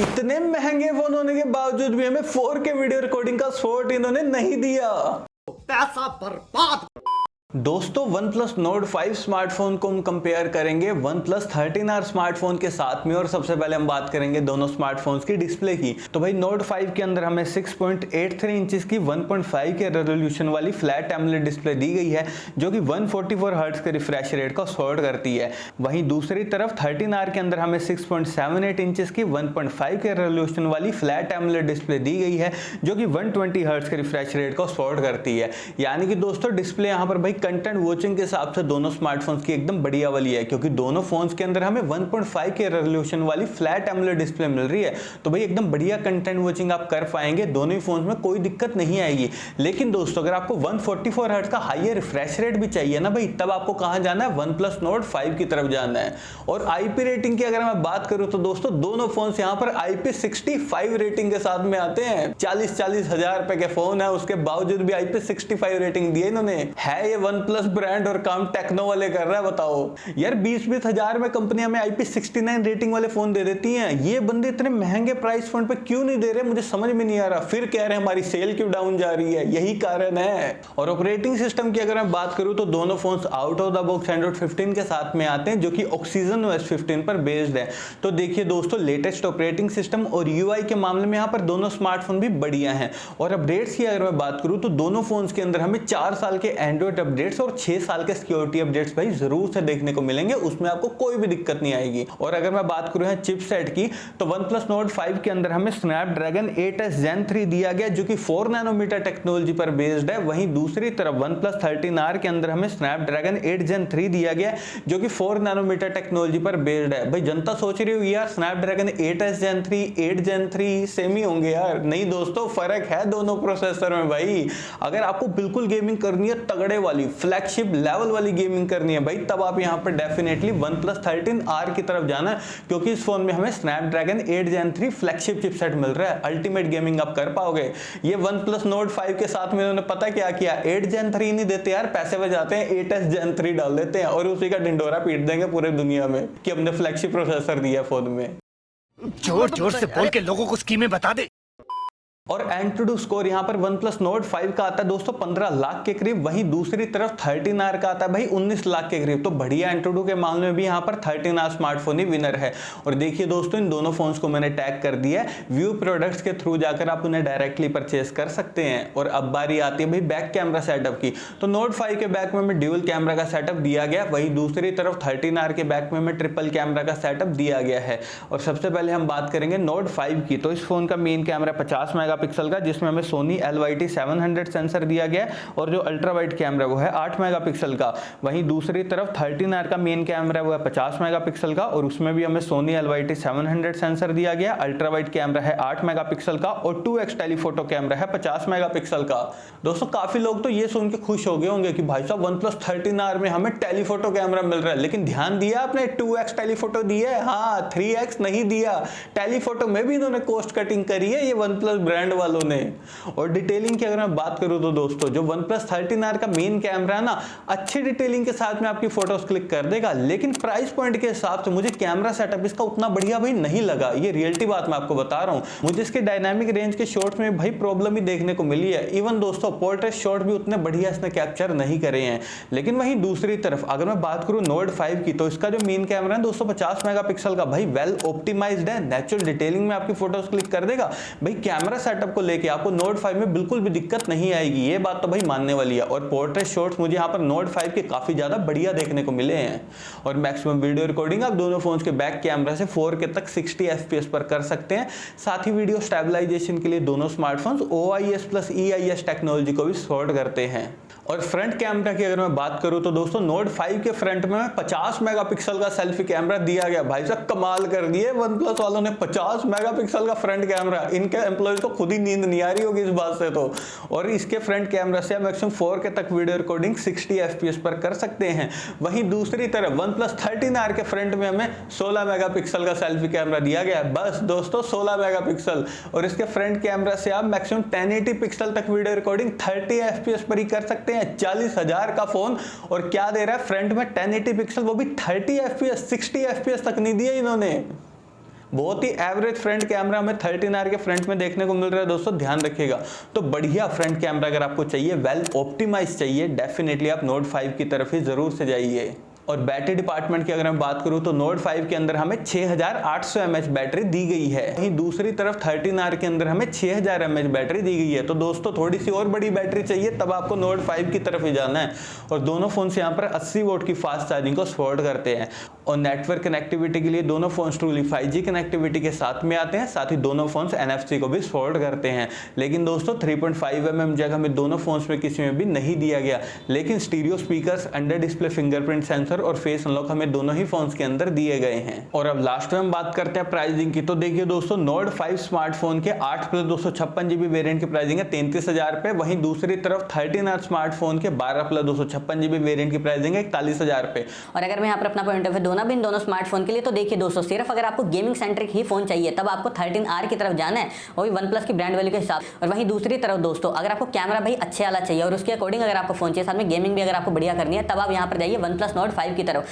इतने महंगे फोन होने के बावजूद भी हमें 4K वीडियो रिकॉर्डिंग का सपोर्ट इन्होंने नहीं दिया। पैसा बर्बाद। दोस्तों OnePlus Nord 5 स्मार्टफोन को हम कंपेयर करेंगे OnePlus 13R स्मार्टफोन के साथ में, और सबसे पहले हम बात करेंगे दोनों स्मार्टफोन्स की डिस्प्ले की। तो भाई Nord 5 के अंदर हमें 6.83 इंचेस की 1.5 के रेजोल्यूशन वाली फ्लैट एमोलेड डिस्प्ले दी गई है, जो कि 144 हर्ट्ज के रिफ्रेश रेट को सपोर्ट करती है। वहीं दूसरी तरफ 13R के अंदर हमें 6.78 इंचेस की 1.5 के रेजोल्यूशन वाली फ्लैट एमोलेड डिस्प्ले दी गई है, जो कि 120 हर्ट्ज के रिफ्रेश रेट को सपोर्ट करती है। यानी कि दोस्तों डिस्प्ले यहाँ पर भाई कंटेंट वॉचिंग के हिसाब से दोनों स्मार्टफोन्स की एकदम बढ़िया वाली है, क्योंकि दोनों फोन्स के अंदर हमें 1.5 के रेजोल्यूशन वाली फ्लैट एमोलेड डिस्प्ले मिल रही है। तो भाई एकदम बढ़िया कंटेंट वॉचिंग आप कर पाएंगे, दोनों ही फोन्स में कोई दिक्कत नहीं आएगी। लेकिन दोस्तों अगर आपको 144 हर्ट्ज का हाईयर रिफ्रेश रेट भी चाहिए ना भाई, तब आपको कहां जाना है, OnePlus Nord 5 की तरफ जाना है। और आईपी रेटिंग की अगर मैं बात करूं तो दोस्तों दोनों फोन्स यहां पर IP65 रेटिंग के साथ में आते हैं। 40-40 हजार रुपए के फोन है, उसके बावजूद भी IP65 रेटिंग दी है इन्होंने। है ये OnePlus ब्रांड और काम टेक्नो वाले कर रहा है, बताओ यार। 20-20 हजार में कंपनी हमें IP69 रेटिंग वाले फोन दे देती हैं, ये बंदे इतने महंगे प्राइस पॉइंट पे क्यों नहीं दे रहे, मुझे समझ में नहीं आ रहा। फिर कह रहे हैं हमारी सेल क्यों डाउन जा रही है, यही कारण है। और ऑपरेटिंग सिस्टम की अगर मैं बात करूं तो दोनों phones out of the box Android 15 के साथ में आते हैं, जो कि OxygenOS 15 पर बेस्ड है। तो देखिए दोस्तों, लेटेस्ट ऑपरेटिंग सिस्टम और UI के मामले में यहाँ पर दोनों स्मार्टफोन भी बढ़िया हैं। और अपडेट्स की अगर मैं बात करूं तो दोनों फोन्स के अंदर हमें 4 साल के एंड्रॉइड अपडेट्स और 6 साल के सिक्योरिटी अपडेट्स भाई जरूर से देखने को मिलेंगे, उसमें आपको कोई भी दिक्कत नहीं आएगी। और अगर मैं बात करूं चिपसेट की, तो OnePlus Nord 5 के अंदर हमें Snapdragon 8s Gen 3 दिया गया, जो कि 4 नैनोमीटर टेक्नोलॉजी पर बेस्ड है। वहीं दूसरी तरफ OnePlus 13R के अंदर हमें Snapdragon 8 Gen 3 दिया गया, जो कि 4 नैनोमीटर टेक्नोलॉजी पर बेस्ड है। भाई जनता सोच रही होगी यार Snapdragon 8s Gen 3 8 Gen 3 same ही होंगे यार, नहीं दोस्तों, फर्क है दोनों प्रोसेसर में भाई। अगर आपको बिल्कुल गेमिंग करनी है, तगड़े वाली फ्लैगशिप लेवल वाली गेमिंग करनी है भाई, तब आप यहां पर डेफिनेटली OnePlus 13R की तरफ जाना है, क्योंकि इस फोन में हमें Snapdragon 8 Gen 3 फ्लैगशिप चिपसेट मिल रहा है। अल्टीमेट गेमिंग आप कर पाओगे। ये OnePlus Nord 5 के साथ में उन्होंने पता क्या किया, 8 Gen 3 नहीं देते यार, पैसे बचाते हैं, 8s Gen 3 डाल देते हैं और उसी का ढिंडोरा पीट देंगे पूरे दुनिया में कि हमने फ्लैगशिप प्रोसेसर दिया फोन में। जोर जोर से बोल के लोगों को स्कीमें बता दे। और एंट्रोडू स्कोर यहाँ पर OnePlus Nord 5 का आता है दोस्तों 15 लाख के करीब, वहीं दूसरी तरफ 13R का आता है भाई 19 लाख के करीब। तो बढ़िया एंट्रोडू के मामले में भी यहाँ पर 13R स्मार्टफोन ही विनर है। और देखिए दोस्तों, इन दोनों फोन्स को मैंने टैग कर दिया है, व्यू प्रोडक्ट्स के थ्रू जाकर आप उन्हें डायरेक्टली परचेस कर सकते हैं। और अब बारी आती है भाई बैक कैमरा सेटअप की। तो Nord 5 के बैक में हमें ड्यूल कैमरा का सेटअप दिया गया, वहीं दूसरी तरफ 13R के बैक में हमें ट्रिपल कैमरा का सेटअप दिया गया है। और सबसे पहले हम बात करेंगे Nord 5 की। तो इस फोन का मेन कैमरा 50 मेगापिक्सल का, जिसमें हमें Sony LYT 700 सेंसर दिया गया है, और जो अल्ट्रा वाइड कैमरा वो है 8 मेगापिक्सल का। वहीं दूसरी तरफ 13R का मेन कैमरा वो है 50 मेगापिक्सल का, और उसमें भी हमें Sony LYT 700 सेंसर दिया गया। अल्ट्रा वाइड कैमरा है 8 मेगापिक्सल का, और 2x टेलीफोटो कैमरा है 50 मेगापिक्सल का। दोस्तों काफी लोग तो ये सुन के खुश हो गए होंगे कि भाई साहब OnePlus 13R में हमें टेलीफोटो कैमरा मिल रहा है, लेकिन ध्यान दिया आपने 2x टेलीफोटो दिया है, हाँ 3x नहीं दिया। टेलीफोटो में भी इन्होंने कॉस्ट कटिंग करी है ये OnePlus ब्रांड वालों ने। और डिटेलिंग की अगर मैं बात करूं तो दोस्तों, जो OnePlus 13R का मेन कैमरा है ना, अच्छी डिटेलिंग के साथ में आपकी फोटोज क्लिक कर देगा, लेकिन प्राइस पॉइंट के हिसाब से मुझे कैमरा सेटअप इसका उतना बढ़िया भाई नहीं लगा। ये रियलिटी बात मैं आपको बता रहा हूं। मुझे इसके डायनामिक रेंज के शॉट्स में भाई प्रॉब्लम ही देखने को मिली है। इवन दोस्तों पोर्ट्रेट शॉट भी उतने बढ़िया इसने कैप्चर नहीं करे हैं। लेकिन वहीं दूसरी तरफ अगर मैं बात करूं Nord 5 की, तो इसका जो मेन कैमरा है 250 मेगापिक्सल का, भाई वेल ऑप्टिमाइज्ड है, नेचुरल डिटेलिंग में आपकी फोटोज क्लिक कर देगा। भाई कैमरा सेटअप को लेके आपको Nord 5 में बिल्कुल भी दिक्कत नहीं आएगी, ये बात तो भाई मानने वाली है। और पोर्ट्रेट शॉट्स मुझे यहाँ पर Nord 5 के काफी ज्यादा बढ़िया देखने को मिले हैं। और मैक्सिमम वीडियो रिकॉर्डिंग आप दोनों फोन्स के बैक कैमरा से 4K तक 60 FPS पर कर सकते हैं। साथ ही वीडियो स्टेबलाइजेशन के लिए दोनों smartphones OIS plus EIS technology को भी सपोर्ट करते हैं। और फ्रंट कैमरा की अगर मैं बात करूं तो दोस्तों Nord 5 के फ्रंट में 50 मेगापिक्सल का सेल्फी कैमरा दिया गया। भाई साहब कमाल कर दिए OnePlus वालों ने, 50 मेगापिक्सल का फ्रंट कैमरा। इनके एम्प्लॉयज को खुद ही नींद नहीं आ रही होगी इस बात से तो। और इसके फ्रंट कैमरा से आप मैक्सिमम 4K तक वीडियो रिकॉर्डिंग 60 FPS पर कर सकते हैं। वहीं दूसरी तरफ OnePlus 13R के फ्रंट में हमें 16 मेगापिक्सल का सेल्फी कैमरा दिया गया है, बस दोस्तों 16 मेगापिक्सल। और इसके फ्रंट कैमरा से आप मैक्सिमम 1080 पिक्सल तक वीडियो रिकॉर्डिंग 30 FPS पर ही कर सकते हैं। 40,000 का फोन और क्या दे रहा है फ्रंट में 1080 पिक्सल, वो भी 30 FPS 60 FPS तक नहीं दिया इन्होंने। बहुत ही एवरेज फ्रंट कैमरा हमें 13R के फ्रंट में देखने को मिल रहा है दोस्तों, ध्यान रखिएगा। तो बढ़िया फ्रंट कैमरा अगर आपको चाहिए, वेल ऑप्टिमाइज चाहिए, डेफिनेटली आप नोट 5 की तरफ ही जरूर से जाइए। और बैटरी डिपार्टमेंट की अगर मैं बात करूं तो नोट 5 के अंदर हमें 6800 mAh बैटरी दी गई है, वहीं दूसरी तरफ 13R के अंदर हमें 6000 mAh बैटरी दी गई है। तो दोस्तों थोड़ी सी और बड़ी बैटरी चाहिए तब आपको नोट 5 की तरफ ही जाना है। और दोनों फोन्स यहाँ पर 80 वोट की फास्ट चार्जिंग को सपोर्ट करते हैं। और नेटवर्क कनेक्टिविटी के लिए दोनों फोन्स ट्रूली 5G कनेक्टिविटी के साथ में आते हैं, साथ ही दोनों फोन्स NFC को भी सपोर्ट करते हैं। लेकिन दोस्तों 3.5mm जैक हमें दोनों फोन्स में किसी में भी नहीं दिया गया, लेकिन stereo speakers, under display fingerprint sensor और फेस अनलॉक हमें दोनों ही फोन्स के अंदर दिए गए हैं। और अब लास्ट में हम बात करते हैं प्राइसिंग की। तो देखिए दोस्तों, नोट 5 स्मार्टफोन के 8+256GB वेरिएंट की प्राइसिंग है 33,000 रुपए, वहीं दूसरी तरफ 13R स्मार्टफोन के 12+256GB वेरिएंट की प्राइसिंग है 41,000 रुपए। और अगर मैं यहाँ पर अपना पॉइंट ऑफ व्यू दूं ना इन दोनों स्मार्टफोन के लिए, तो देखिए दोस्तों, सिर्फ अगर आपको गेमिंग सेंट्रिक ही फोन चाहिए तब आपको 13R की तरफ जाना है, वो भी OnePlus की ब्रांड वैल्यू के हिसाब। और वहीं दूसरी तरफ दोस्तों, अगर आपको कैमरा भाई अच्छे वाला चाहिए और उसके अकॉर्डिंग अगर आपको फोन चाहिए, साथ में गेमिंग भी अगर आपको बढ़िया करनी है, तब आप यहाँ पर जाइए OnePlus Nord 5 की तरफ।